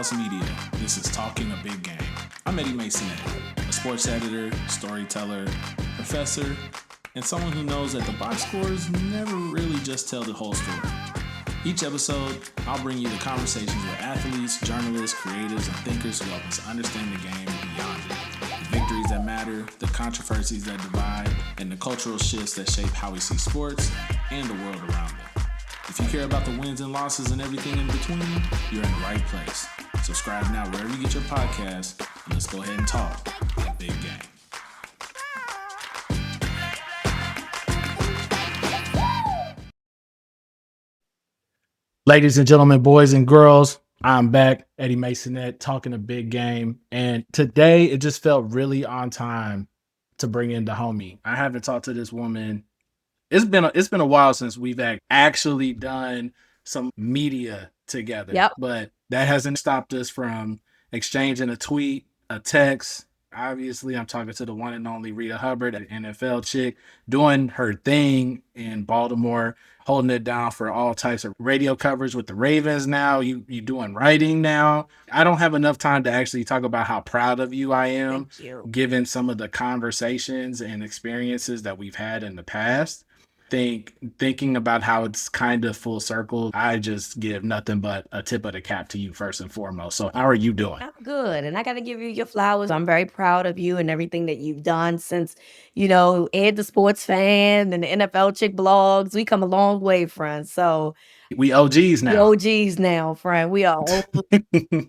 Littlehouse Media. This is Talking a Big Game. I'm Eddie Maisonet, a sports editor, storyteller, professor, and someone who knows that the box scores never really just tell the whole story. Each episode, I'll bring you the conversations with athletes, journalists, creatives, and thinkers who help us understand the game and beyond it. The victories that matter, the controversies that divide, and the cultural shifts that shape how we see sports and the world around them. If you care about the wins and losses and everything in between, you're in the right place. Subscribe now wherever you get your podcasts, and let's go ahead and talk that big game. Ladies and gentlemen, boys and girls, I'm back, Eddie Maisonet, talking a big game. And today it just felt really on time to bring in the homie. I haven't talked to this woman. It's been a while since we've actually done some media together. Yep. But that hasn't stopped us from exchanging a tweet, a text. Obviously, I'm talking to the one and only Reeta Hubbard, an NFL chick, doing her thing in Baltimore, holding it down for all types of radio coverage with the Ravens now. You doing writing now. I don't have enough time to actually talk about how proud of you I am, Thank you. given some of the conversations and experiences that we've had in the past. Thinking about how it's kind of full circle, I just give nothing but a tip of the cap to you first and foremost. So how are you doing? I'm good. And I got to give you your flowers. I'm very proud of you and everything that you've done since, Ed the Sports Fan and the NFL Chick blogs. We come a long way, friend. So We OGs we now. OGs now, friend. We are old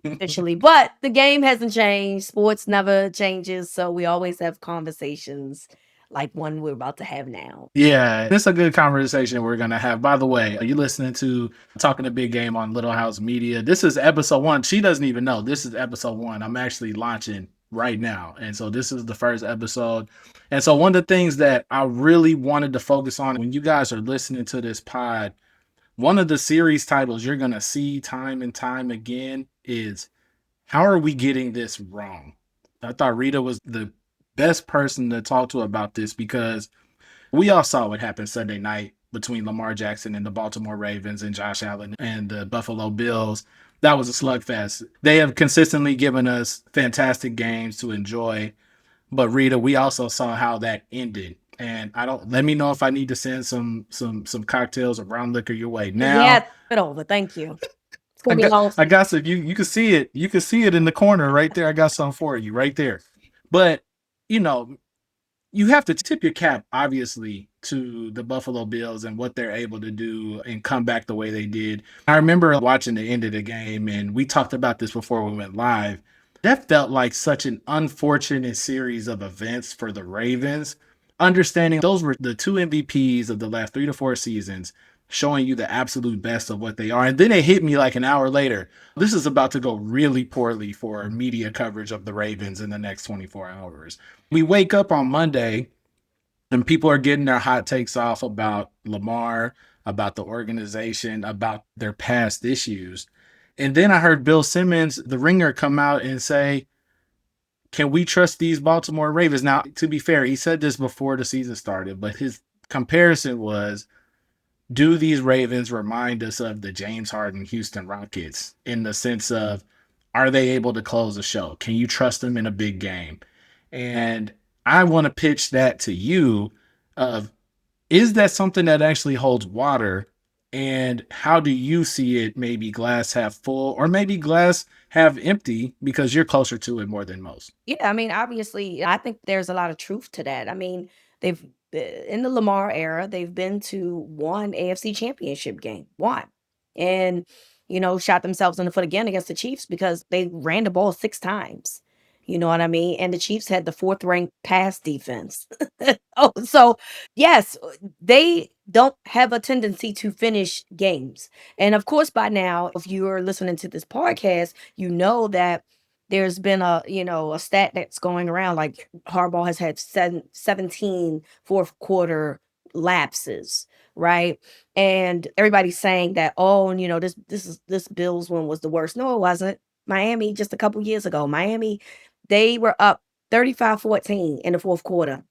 officially. But the game hasn't changed. Sports never changes. So we always have conversations like one we're about to have now. Yeah, this is a good conversation we're going to have. By the way, are you listening to Talking a Big Game on Littlehouse Media? This is episode 1. She doesn't even know. This is episode 1. I'm actually launching right now. And so this is the first episode. And so one of the things that I really wanted to focus on when you guys are listening to this pod, one of the series titles you're going to see time and time again is, how are we getting this wrong? I thought Reeta was the best person to talk to about this because we all saw what happened Sunday night between Lamar Jackson and the Baltimore Ravens and Josh Allen and the Buffalo Bills. That was a slugfest. They have consistently given us fantastic games to enjoy. But Reeta, we also saw how that ended. And let me know if I need to send some cocktails or brown liquor your way. Now, Yeah, it over. Thank you. It's gonna be long. I got some. You can see it. You can see it in the corner right there. I got some for you right there. But you have to tip your cap, obviously, to the Buffalo Bills and what they're able to do and come back the way they did. I remember watching the end of the game, and we talked about this before we went live. That felt like such an unfortunate series of events for the Ravens. Understanding those were the 2 MVPs of the last 3 to 4 seasons, showing you the absolute best of what they are. And then it hit me like an hour later. This is about to go really poorly for media coverage of the Ravens in the next 24 hours. We wake up on Monday and people are getting their hot takes off about Lamar, about the organization, about their past issues. And then I heard Bill Simmons, the Ringer, come out and say, can we trust these Baltimore Ravens? Now, to be fair, he said this before the season started, but his comparison was, do these Ravens remind us of the James Harden Houston Rockets in the sense of, are they able to close a show? Can you trust them in a big game? And I want to pitch that to you of, is that something that actually holds water? And how do you see it, maybe glass half full or maybe glass half empty, because you're closer to it more than most? Yeah, I mean, obviously, I think there's a lot of truth to that. I mean, they've in the Lamar era, they've been to one AFC championship game, one, and shot themselves in the foot again against the Chiefs because they ran the ball 6 times. You know what I mean? And the Chiefs had the 4th ranked pass defense. Oh, so yes, they don't have a tendency to finish games. And of course, by now, if you are listening to this podcast, you know that there's been a stat that's going around, like Harbaugh has had 17 fourth quarter lapses, right? And everybody's saying that, oh, this Bills one was the worst. No, it wasn't. Miami, just a couple years ago, they were up 35-14 in the fourth quarter.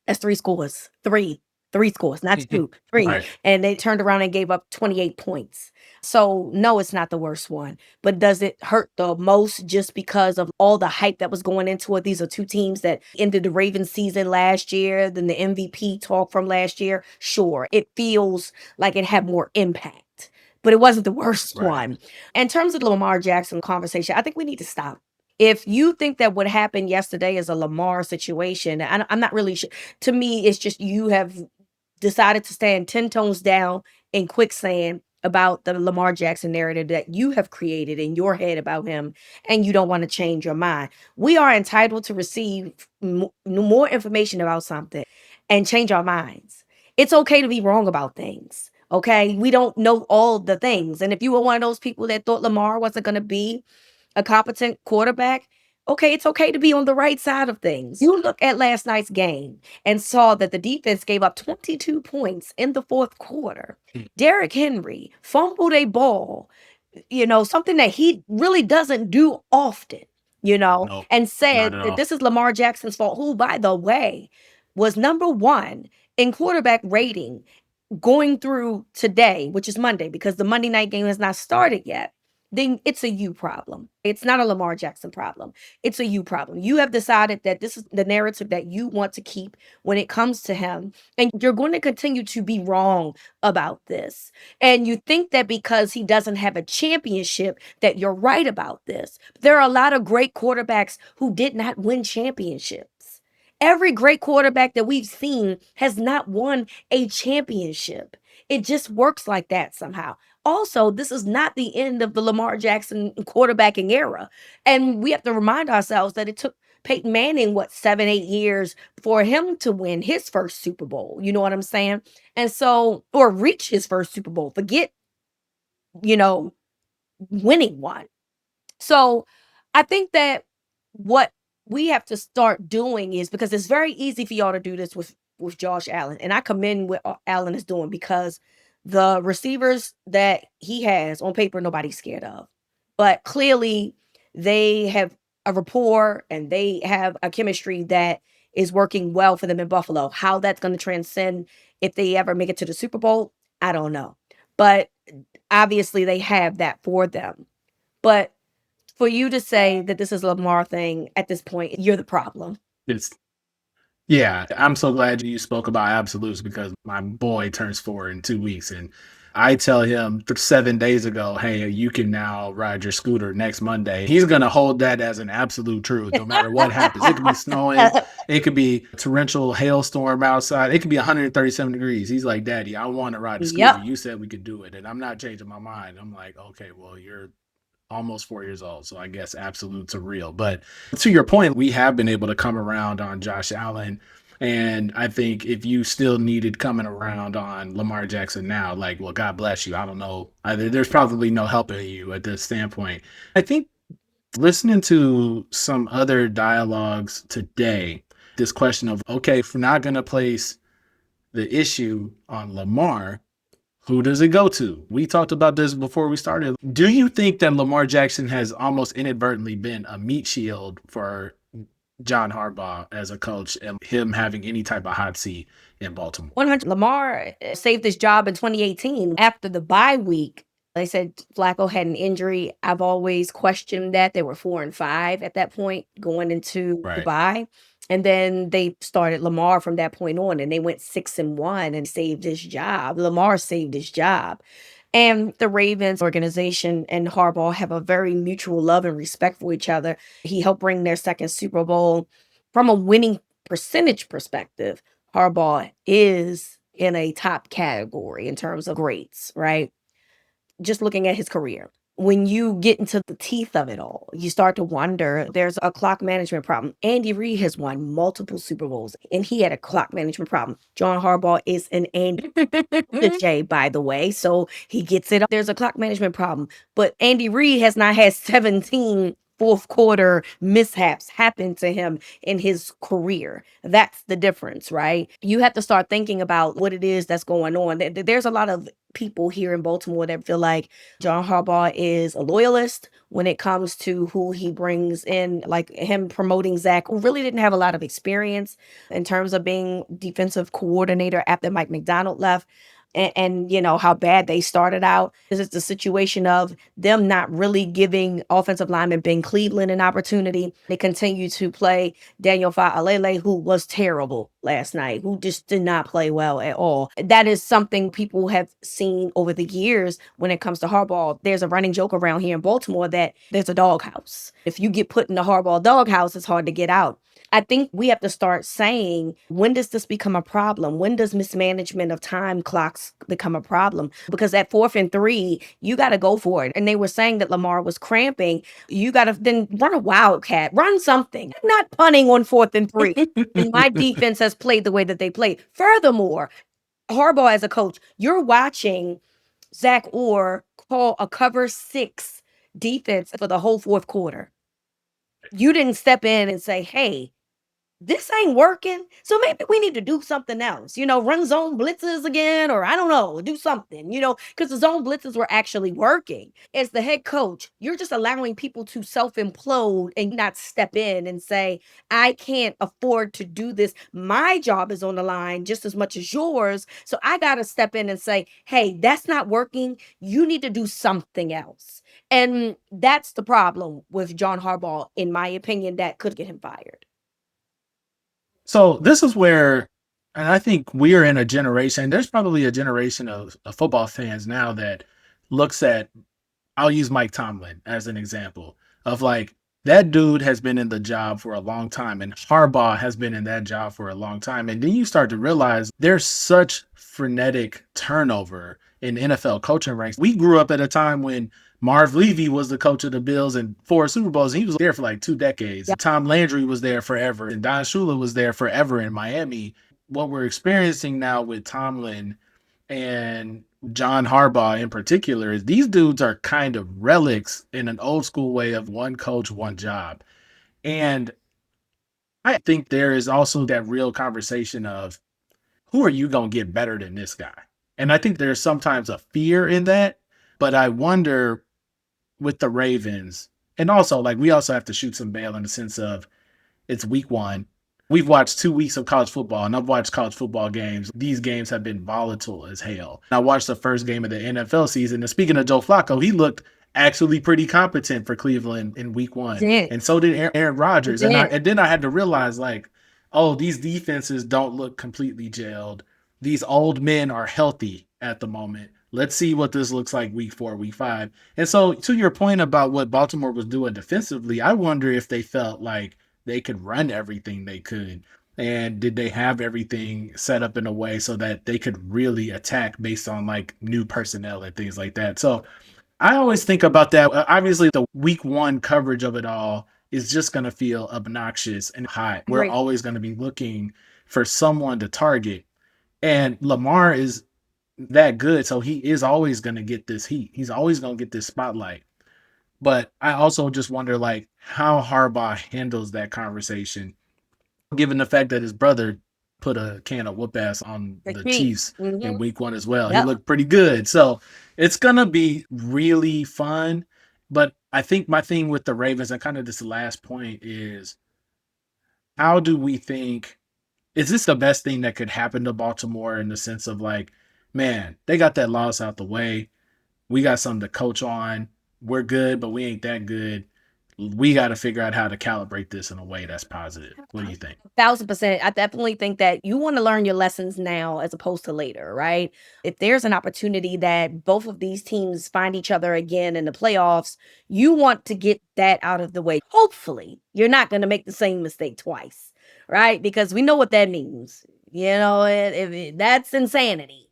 That's 3 scores. 3. 3 scores, not 2, 3, Right. and they turned around and gave up 28 points. So, no, it's not the worst one, but does it hurt the most just because of all the hype that was going into it? These are 2 teams that ended the Ravens season last year, then the MVP talk from last year. Sure, it feels like it had more impact, but it wasn't the worst Right. one. In terms of the Lamar Jackson conversation, I think we need to stop. If you think that what happened yesterday is a Lamar situation, I'm not really sure. To me, it's just you have decided to stand 10 tones down in quicksand about the Lamar Jackson narrative that you have created in your head about him, and you don't want to change your mind. We are entitled to receive more information about something and change our minds. It's okay to be wrong about things. Okay. We don't know all the things. And if you were one of those people that thought Lamar wasn't going to be a competent quarterback, okay, it's okay to be on the right side of things. You look at last night's game and saw that the defense gave up 22 points in the fourth quarter. Mm. Derrick Henry fumbled a ball, something that he really doesn't do often, No, and not said at that all. this is Lamar Jackson's fault, who, by the way, was number 1 in quarterback rating going through today, which is Monday, because the Monday night game has not started yet. Then it's a you problem. It's not a Lamar Jackson problem. It's a you problem. You have decided that this is the narrative that you want to keep when it comes to him. And you're going to continue to be wrong about this. And you think that because he doesn't have a championship, that you're right about this. There are a lot of great quarterbacks who did not win championships. Every great quarterback that we've seen has not won a championship. It just works like that somehow. Also, this is not the end of the Lamar Jackson quarterbacking era. And we have to remind ourselves that it took Peyton Manning, 7, 8 years for him to win his first Super Bowl. You know what I'm saying? And so, or reach his first Super Bowl. Forget, you know, winning one. So I think that what we have to start doing is, because it's very easy for y'all to do this with Josh Allen, and I commend what Allen is doing, because the receivers that he has on paper, nobody's scared of, but clearly they have a rapport and they have a chemistry that is working well for them in Buffalo. How that's going to transcend if they ever make it to the Super Bowl, I don't know, but obviously they have that for them. But for you to say that this is a Lamar thing at this point, you're the problem. It's Yeah, I'm so glad you spoke about absolutes because my boy turns 4 in 2 weeks, and I tell him 7 days ago, "Hey, you can now ride your scooter next Monday." He's gonna hold that as an absolute truth, no matter what happens. It could be snowing, it could be torrential hailstorm outside, it could be 137 degrees. He's like, "Daddy, I want to ride a scooter. Yep. You said we could do it," and I'm not changing my mind. I'm like, "Okay, well, you're almost 4 years old. So I guess absolutes are real." But to your point, we have been able to come around on Josh Allen. And I think if you still needed coming around on Lamar Jackson now, like, well, God bless you. I don't know. There's probably no helping you at this standpoint. I think listening to some other dialogues today, this question of, okay, if we're not going to place the issue on Lamar, who does it go to? We talked about this before we started. Do you think that Lamar Jackson has almost inadvertently been a meat shield for John Harbaugh as a coach and him having any type of hot seat in Baltimore? 100. Lamar saved his job in 2018 after the bye week. They said Flacco had an injury. I've always questioned that. They were 4-5 at that point going into the Right. bye. And then they started Lamar from that point on, and they went 6-1 and saved his job. Lamar saved his job. And the Ravens organization and Harbaugh have a very mutual love and respect for each other. He helped bring their second Super Bowl. From a winning percentage perspective, Harbaugh is in a top category in terms of greats, right? Just looking at his career. When you get into the teeth of it all, you start to wonder, there's a clock management problem. Andy Reid has won multiple Super Bowls, and he had a clock management problem. John Harbaugh is an Andy J, by the way, so he gets it. There's a clock management problem, but Andy Reid has not had 17 fourth quarter mishaps happen to him in his career. That's the difference, right? You have to start thinking about what it is that's going on. There's a lot of people here in Baltimore that feel like John Harbaugh is a loyalist when it comes to who he brings in, like him promoting Zach, who really didn't have a lot of experience in terms of being defensive coordinator after Mike McDonald left. And you know how bad they started out. This is the situation of them not really giving offensive lineman Ben Cleveland an opportunity. They continue to play Daniel Fa'alele, who was terrible last night, who just did not play well at all. That is something people have seen over the years when it comes to Harbaugh. There's a running joke around here in Baltimore that there's a doghouse. If you get put in the Harbaugh doghouse, it's hard to get out. I think we have to start saying, when does this become a problem? When does mismanagement of time clocks become a problem? Because at 4th and 3, you got to go for it. And they were saying that Lamar was cramping. You got to then run a wildcat, run something. I'm not punting on 4th and 3. And my defense has played the way that they played. Furthermore, Harbaugh as a coach, you're watching Zach Orr call a cover 6 defense for the whole 4th quarter. You didn't step in and say, hey, this ain't working. So maybe we need to do something else, run zone blitzes again, or I don't know, do something, because the zone blitzes were actually working. As the head coach, you're just allowing people to self implode and not step in and say, I can't afford to do this. My job is on the line just as much as yours. So I got to step in and say, hey, that's not working. You need to do something else. And that's the problem with John Harbaugh, in my opinion, that could get him fired. So this is where, and I think we're in a generation, there's probably a generation of football fans now that looks at, I'll use Mike Tomlin as an example of like, that dude has been in the job for a long time, and Harbaugh has been in that job for a long time. And then you start to realize there's such frenetic turnover in NFL coaching ranks. We grew up at a time when Marv Levy was the coach of the Bills and 4 Super Bowls. And he was there for like 2 decades. Yep. Tom Landry was there forever, and Don Shula was there forever in Miami. What we're experiencing now with Tomlin and John Harbaugh in particular is these dudes are kind of relics in an old school way of one coach, one job. And I think there is also that real conversation of, who are you going to get better than this guy? And I think there's sometimes a fear in that, but I wonder with the Ravens, and also like we also have to shoot some bail in the sense of it's week 1. We've watched 2 weeks of college football, and I've watched college football games. These games have been volatile as hell. And I watched the first game of the NFL season, and speaking of Joe Flacco, he looked actually pretty competent for Cleveland in week 1. And so did Aaron Rodgers. And then I had to realize, like, oh, these defenses don't look completely gelled. These old men are healthy at the moment. Let's see what this looks like week 4, week 5. And so to your point about what Baltimore was doing defensively, I wonder if they felt like they could run everything they could. And did they have everything set up in a way so that they could really attack based on like new personnel and things like that? So I always think about that. Obviously, the week 1 coverage of it all is just going to feel obnoxious and hot. We're always going to be looking for someone to target. And Lamar is that good, so he is always going to get this heat. He's always going to get this spotlight. But I also just wonder, like, how Harbaugh handles that conversation, given the fact that his brother put a can of whoop ass on the Chiefs in week 1 as well. Yep. He looked pretty good. So it's going to be really fun. But I think my thing with the Ravens, and kind of this last point, is how do we think, is this the best thing that could happen to Baltimore in the sense of like, man, they got that loss out the way. We got something to coach on. We're good, but we ain't that good. We got to figure out how to calibrate this in a way that's positive. What do you think? 1,000%. I definitely think that you want to learn your lessons now as opposed to later, right? If there's an opportunity that both of these teams find each other again in the playoffs, you want to get that out of the way. Hopefully, you're not going to make the same mistake twice, right? Because we know what that means. That's insanity.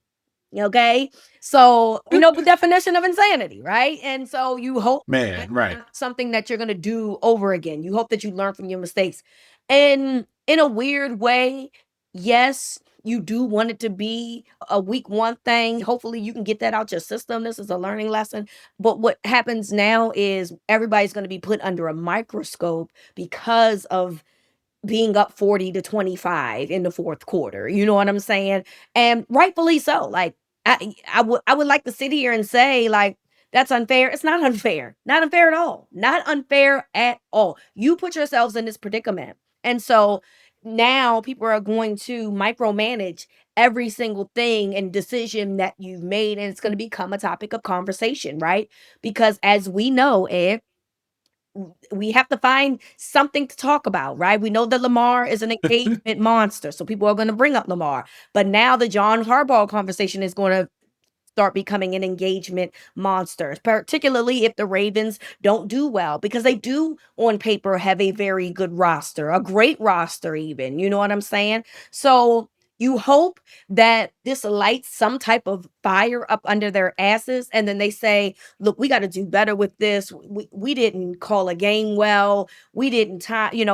Okay, so we know the definition of insanity, right? And so you hope, man, right, something that you're gonna do over again. You hope that you learn from your mistakes, and in a weird way, yes, you do want it to be a week one thing. Hopefully you can get that out your system. This is a learning lesson. But what happens now is everybody's going to be put under a microscope because of being up 40-25 in the fourth quarter. You know what I'm saying? And rightfully so. Like I would like to sit here and say like that's unfair. It's not unfair. Not unfair at all. Not unfair at all. You put yourselves in this predicament. And so now people are going to micromanage every single thing and decision that you've made, and it's going to become a topic of conversation, right? Because as we know, Ed, we have to find something to talk about, right? We know that Lamar is an engagement monster, so people are going to bring up Lamar. But now the John Harbaugh conversation is going to start becoming an engagement monster, particularly if the Ravens don't do well, because they do on paper have a very good roster, a great roster even, you know what I'm saying? So you hope that this lights some type of fire up under their asses, and then they say, look, we got to do better with this. We didn't call a game well. We didn't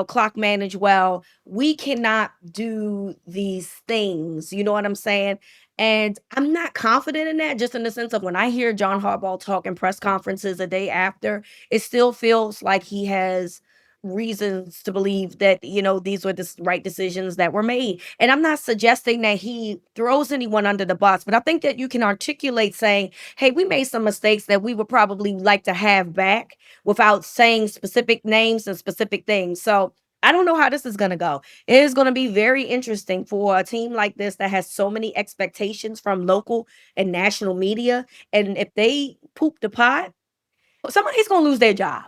clock manage well. We cannot do these things. You know what I'm saying? And I'm not confident in that, just in the sense of when I hear John Harbaugh talk in press conferences a day after, it still feels like he has reasons to believe that, these were the right decisions that were made. And I'm not suggesting that he throws anyone under the bus, but I think that you can articulate saying, hey, we made some mistakes that we would probably like to have back without saying specific names and specific things. So I don't know how this is going to go. It is going to be very interesting for a team like this that has so many expectations from local and national media. And if they poop the pot, somebody's going to lose their job.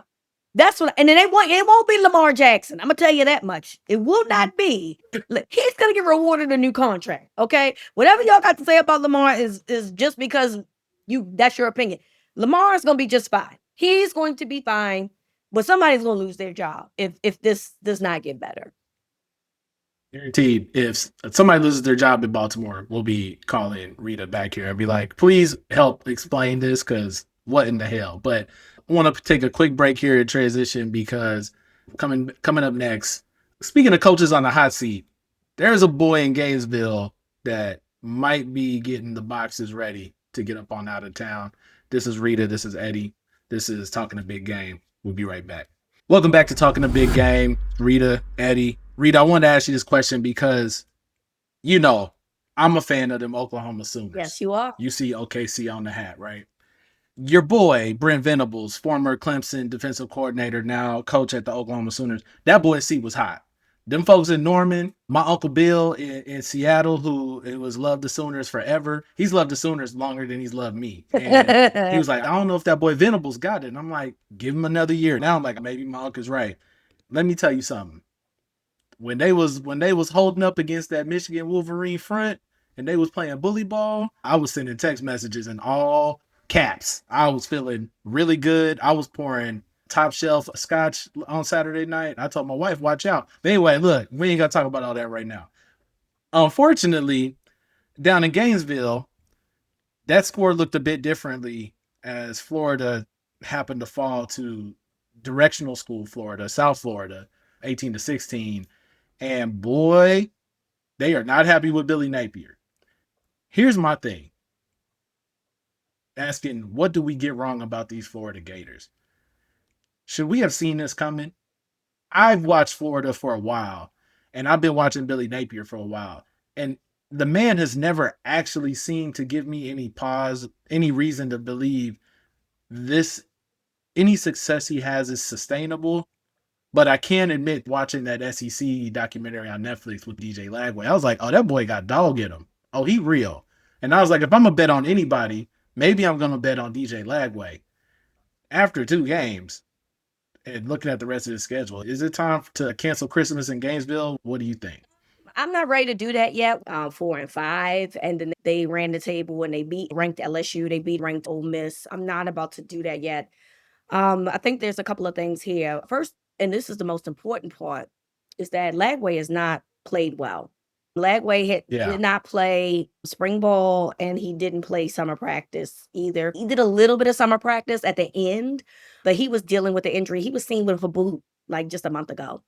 That's what, and it won't be Lamar Jackson. I'm gonna tell you that much. It will not be. Look, he's gonna get rewarded a new contract. Okay, whatever y'all got to say about Lamar is just because that's your opinion. Lamar is gonna be just fine. He's going to be fine, but somebody's gonna lose their job if this does not get better. Guaranteed, if somebody loses their job in Baltimore, we'll be calling Reeta back here and be like, please help explain this because what in the hell? But I want to take a quick break here and transition because coming up next, speaking of coaches on the hot seat, there's a boy in Gainesville that might be getting the boxes ready to get up on out of town. This is Reeta. This is Eddie. This is Talking a Big Game. We'll be right back. Welcome back to Talking a Big Game. Reeta, Eddie. Reeta, I wanted to ask you this question because, I'm a fan of them Oklahoma Sooners. Yes, you are. You see OKC on the hat, right? Your boy, Brent Venables, former Clemson defensive coordinator, now coach at the Oklahoma Sooners, that boy's seat was hot. Them folks in Norman, my Uncle Bill in Seattle, who was loved the Sooners forever. He's loved the Sooners longer than he's loved me. And he was like, I don't know if that boy Venables got it. And I'm like, give him another year. Now I'm like, maybe my uncle's right. Let me tell you something. When they was holding up against that Michigan Wolverine front and they was playing bully ball, I was sending text messages in all caps. I was feeling really good. I was pouring top shelf scotch on Saturday night. I told my wife, watch out. But anyway, look, we ain't gonna talk about all that right now. Unfortunately, down in Gainesville, that score looked a bit differently as Florida happened to fall to directional school Florida, South Florida, 18-16. And boy, they are not happy with Billy Napier. Here's my thing. Asking, what do we get wrong about these Florida Gators? Should we have seen this coming? I've watched Florida for a while, and I've been watching Billy Napier for a while. And the man has never actually seemed to give me any pause, any reason to believe any success he has is sustainable. But I can admit, watching that SEC documentary on Netflix with DJ Lagway, I was like, oh, that boy got dog in him. Oh, he real. And I was like, if I'm going to bet on anybody, maybe I'm going to bet on DJ Lagway. After 2 games and looking at the rest of the schedule, is it time to cancel Christmas in Gainesville? What do you think? I'm not ready to do that yet. 4-5, and then they ran the table and they beat ranked LSU. They beat ranked Ole Miss. I'm not about to do that yet. I think there's a couple of things here. First, and this is the most important part, is that Lagway has not played well. Lagway did not play spring ball, and he didn't play summer practice either. He did a little bit of summer practice at the end, but he was dealing with the injury. He was seen with a boot like just a month ago.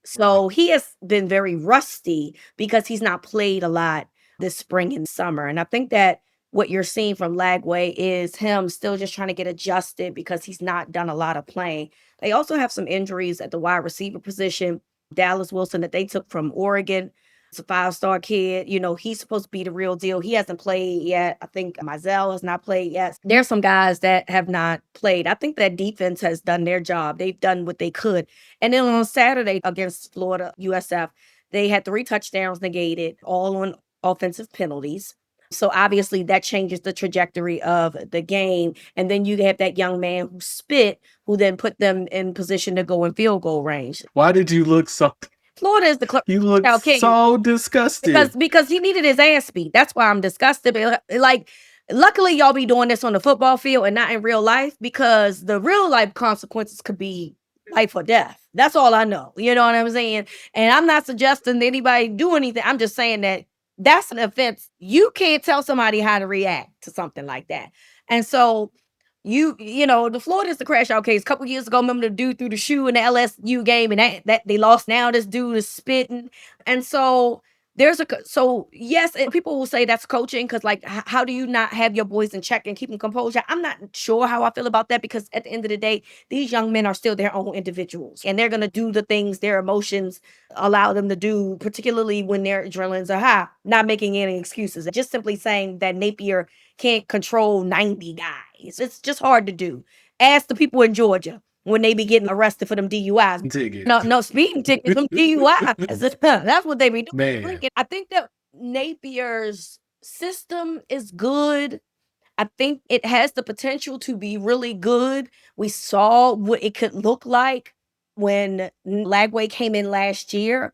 So he has been very rusty because he's not played a lot this spring and summer. And I think that what you're seeing from Lagway is him still just trying to get adjusted because he's not done a lot of playing. They also have some injuries at the wide receiver position. Dallas Wilson that they took from Oregon. It's a 5-star kid. He's supposed to be the real deal. He hasn't played yet. I think Mizell has not played yet. There's some guys that have not played. I think that defense has done their job. They've done what they could. And then on Saturday against Florida USF, they had 3 touchdowns negated, all on offensive penalties. So obviously that changes the trajectory of the game. And then you have that young man who spit, who then put them in position to go in field goal range. Why did you look so... Florida is the You look so disgusted. because he needed his ass beat. That's why I'm disgusted. Like, luckily y'all be doing this on the football field and not in real life, because the real life consequences could be life or death. That's all I know. You know what I'm saying? And I'm not suggesting that anybody do anything. I'm just saying that that's an offense. You can't tell somebody how to react to something like that. And so the Florida is the crash out case. A couple years ago, remember the dude threw the shoe in the LSU game and that they lost. Now this dude is spitting. And so yes, and people will say that's coaching, because like, how do you not have your boys in check and keep them composure? I'm not sure how I feel about that, because at the end of the day, these young men are still their own individuals, and they're going to do the things their emotions allow them to do, particularly when their adrenalines are high. Not making any excuses, just simply saying that Napier can't control 90 guys. It's just hard to do. Ask the people in Georgia when they be getting arrested for them DUIs. No speeding tickets, them DUIs. That's what they be doing. Man. I think that Napier's system is good. I think it has the potential to be really good. We saw what it could look like when Lagway came in last year.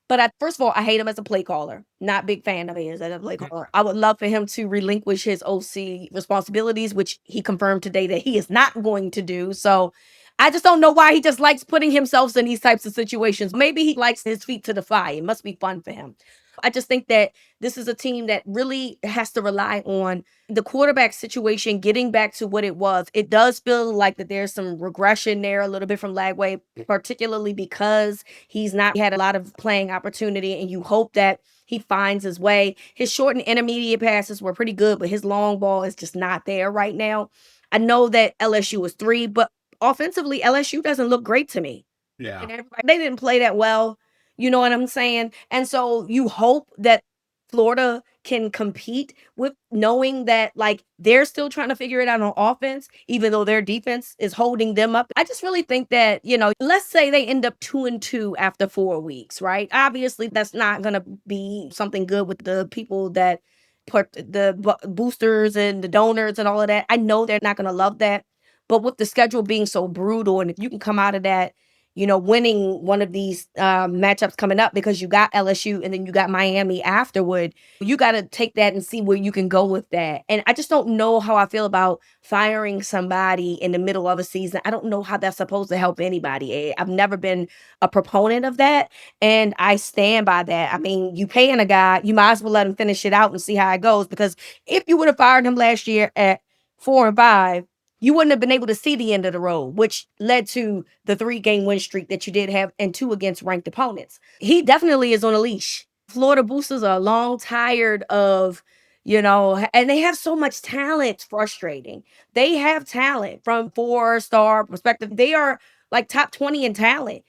But first of all, I hate him as a play caller. Not big fan of his as a play caller. I would love for him to relinquish his OC responsibilities, which he confirmed today that he is not going to do. So I just don't know why he just likes putting himself in these types of situations. Maybe he likes his feet to the fire. It must be fun for him. I just think that this is a team that really has to rely on the quarterback situation getting back to what it was. It does feel like that there's some regression there a little bit from Lagway, particularly because he's not had a lot of playing opportunity, and you hope that he finds his way. His short and intermediate passes were pretty good, but his long ball is just not there right now. I know that LSU was 3, but offensively, LSU doesn't look great to me. Yeah. They didn't play that well. You know what I'm saying? And so you hope that Florida can compete with knowing that, like, they're still trying to figure it out on offense, even though their defense is holding them up. I just really think that, let's say they end up 2-2 after 4 weeks, right? Obviously, that's not going to be something good with the people that put the boosters and the donors and all of that. I know they're not going to love that. But with the schedule being so brutal, and if you can come out of that, winning one of these matchups coming up, because you got LSU and then you got Miami afterward, you got to take that and see where you can go with that. And I just don't know how I feel about firing somebody in the middle of a season. I don't know how that's supposed to help anybody. I've never been a proponent of that, and I stand by that. I mean, you paying a guy, you might as well let him finish it out and see how it goes, because if you would have fired him last year at 4-5, you wouldn't have been able to see the end of the road, which led to the 3-game win streak that you did have, and 2 against ranked opponents. He definitely is on a leash. Florida boosters are long tired of, and they have so much talent. It's frustrating. They have talent from 4-star perspective. They are like top 20 in talent.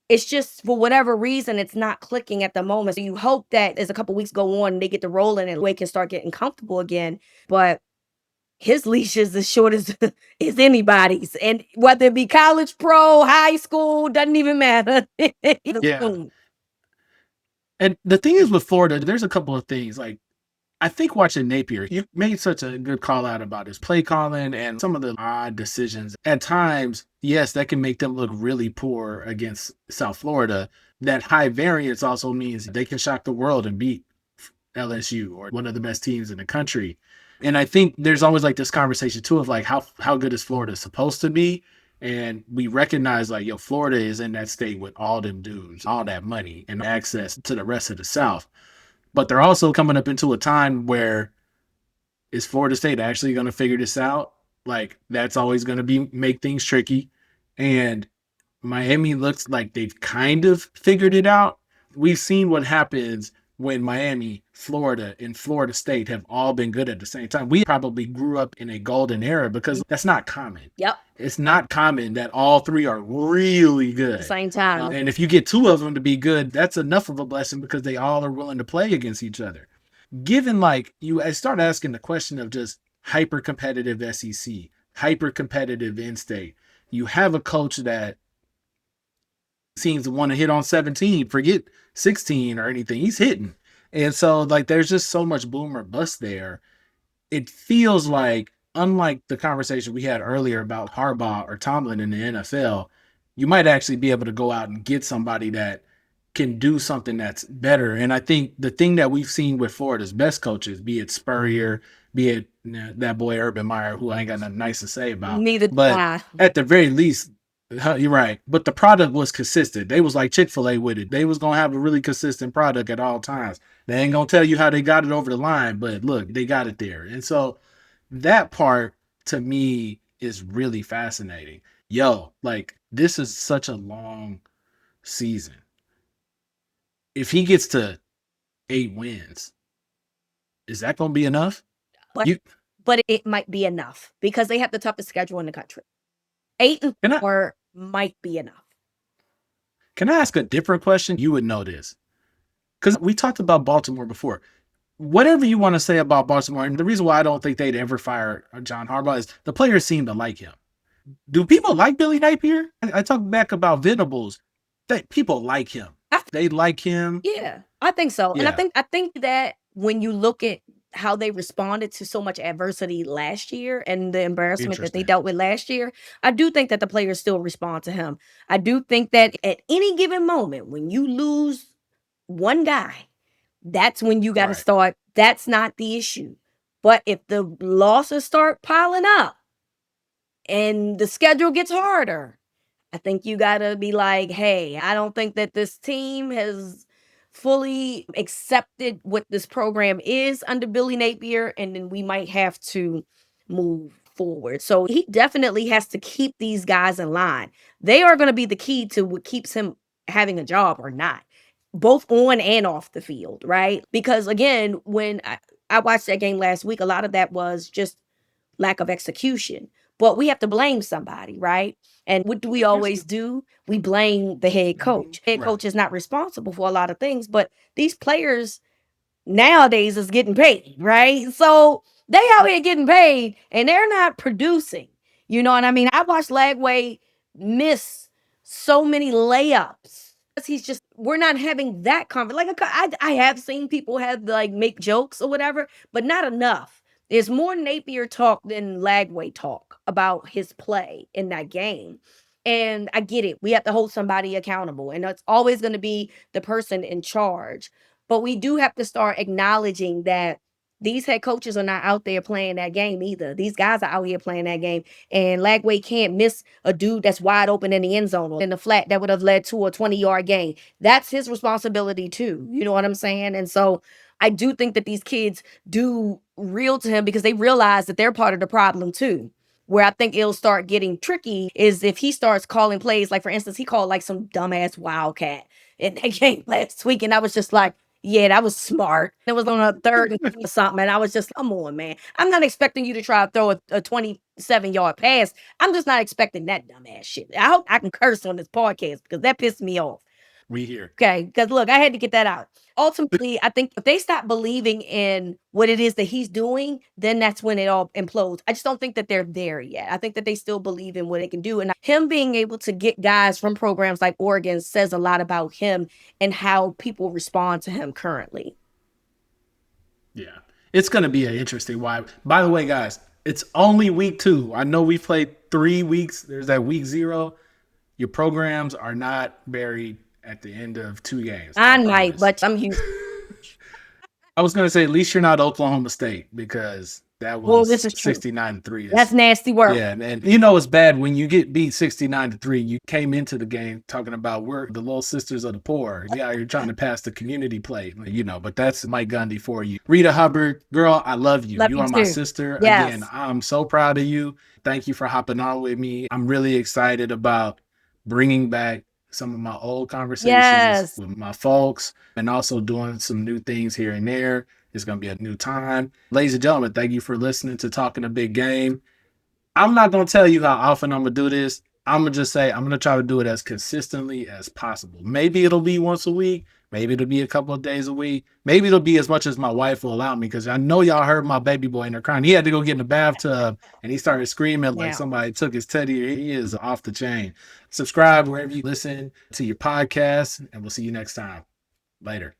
It's just, for whatever reason, it's not clicking at the moment. So you hope that as a couple weeks go on, they get the rolling and Wade can start getting comfortable again. But his leash is as short as is anybody's. And whether it be college, pro, high school, doesn't even matter. Yeah. And the thing is with Florida, there's a couple of things. Like, I think watching Napier, you made such a good call out about his play calling and some of the odd decisions. At times, yes, that can make them look really poor against South Florida. That high variance also means they can shock the world and beat LSU or one of the best teams in the country. And I think there's always like this conversation too of like how good is Florida supposed to be? And we recognize like, Florida is in that state with all them dudes, all that money and access to the rest of the South. But they're also coming up into a time where, is Florida State actually going to figure this out? Like, that's always going to make things tricky. And Miami looks like they've kind of figured it out. We've seen what happens when Miami, Florida, and Florida State have all been good at the same time. We probably grew up in a golden era because that's not common. Yep. It's not common that all three are really good At the same time. and if you get two of them to be good, that's enough of a blessing because they all are willing to play against each other. Given like I start asking the question of just hyper competitive SEC, hyper competitive in-state. You have a coach that seems to want to hit on 17, forget 16 or anything. He's hitting. And so like there's just so much boom or bust there. It feels like, unlike the conversation we had earlier about Harbaugh or Tomlin in the NFL, you might actually be able to go out and get somebody that can do something that's better. And I think the thing that we've seen with Florida's best coaches, be it Spurrier, be it that boy Urban Meyer, who I ain't got nothing nice to say about. Neither but at the very least, you're right. But the product was consistent. They was like Chick-fil-A with it. They was going to have a really consistent product at all times. They ain't going to tell you how they got it over the line, but look, they got it there. And so that part to me is really fascinating. Yo, like this is such a long season. If he gets to 8 wins, is that going to be enough? But it might be enough because they have the toughest schedule in the country. 8-4 might be enough. Can I ask a different question? You would know this. Because we talked about Baltimore before. Whatever you want to say about Baltimore, and the reason why I don't think they'd ever fire John Harbaugh is the players seem to like him. Do people like Billy Napier? I talk back about Venables. That people like him. They like him. Yeah, I think so. Yeah. And I think that when you look at how they responded to so much adversity last year and the embarrassment that they dealt with last year, I do think that the players still respond to him. I do think that at any given moment, when you lose one guy, that's when you got to start. That's not the issue. But if the losses start piling up and the schedule gets harder, I think you got to be like, hey, I don't think that this team has fully accepted what this program is under Billy Napier, and then we might have to move forward. So he definitely has to keep these guys in line. They are going to be the key to what keeps him having a job or not, both on and off the field, right? Because again, when I watched that game last week, a lot of that was just lack of execution. But we have to blame somebody, right? And what do we always do? We blame the head coach. Head coach is not responsible for a lot of things, but these players nowadays is getting paid, right? So they out here getting paid and they're not producing. You know what I mean? I watched Lagway miss so many layups. We're not having that conversation. Like I have seen people have like make jokes or whatever, but not enough. There's more Napier talk than Lagway talk about his play in that game. And I get it. We have to hold somebody accountable. And it's always going to be the person in charge. But we do have to start acknowledging that these head coaches are not out there playing that game either. These guys are out here playing that game. And Lagway can't miss a dude that's wide open in the end zone or in the flat that would have led to a 20-yard gain. That's his responsibility too. You know what I'm saying? And so I do think that these kids do reel to him because they realize that they're part of the problem too. Where I think it'll start getting tricky is if he starts calling plays. Like, for instance, he called like some dumbass wildcat in that game last week. And I was just like, yeah, that was smart. It was on a third and something. And I was just, come on, man. I'm not expecting you to try to throw a 27-yard pass. I'm just not expecting that dumbass shit. I hope I can curse on this podcast because that pissed me off. We hear. Okay, because look, I had to get that out. Ultimately, I think if they stop believing in what it is that he's doing, then that's when it all implodes. I just don't think that they're there yet. I think that they still believe in what they can do. And him being able to get guys from programs like Oregon says a lot about him and how people respond to him currently. Yeah, it's going to be an interesting one. By the way, guys, it's only week 2. I know we've played 3 weeks. There's that week 0. Your programs are not buried at the end of 2 games. I might, but I'm huge. I was going to say, at least you're not Oklahoma State because that was 69-3. That's nasty work. Yeah, and you know it's bad when you get beat 69-3. You came into the game talking about we're the little sisters of the poor. Yeah, you're trying to pass the community plate, you know, but that's Mike Gundy for you. Reeta Hubbard, girl, I love you. You are my sister. Yes. Again, I'm so proud of you. Thank you for hopping on with me. I'm really excited about bringing back some of my old conversations Yes. with my folks and also doing some new things here and there. It's going to be a new time. Ladies and gentlemen, thank you for listening to Talking a Big Game. I'm not going to tell you how often I'm going to do this. I'm going to just say I'm going to try to do it as consistently as possible. Maybe it'll be once a week. Maybe it'll be a couple of days a week. Maybe it'll be as much as my wife will allow me, because I know y'all heard my baby boy in there crying. He had to go get in the bathtub and he started screaming like Yeah. somebody took his teddy. He is off the chain. Subscribe wherever you listen to your podcast, and we'll see you next time. Later.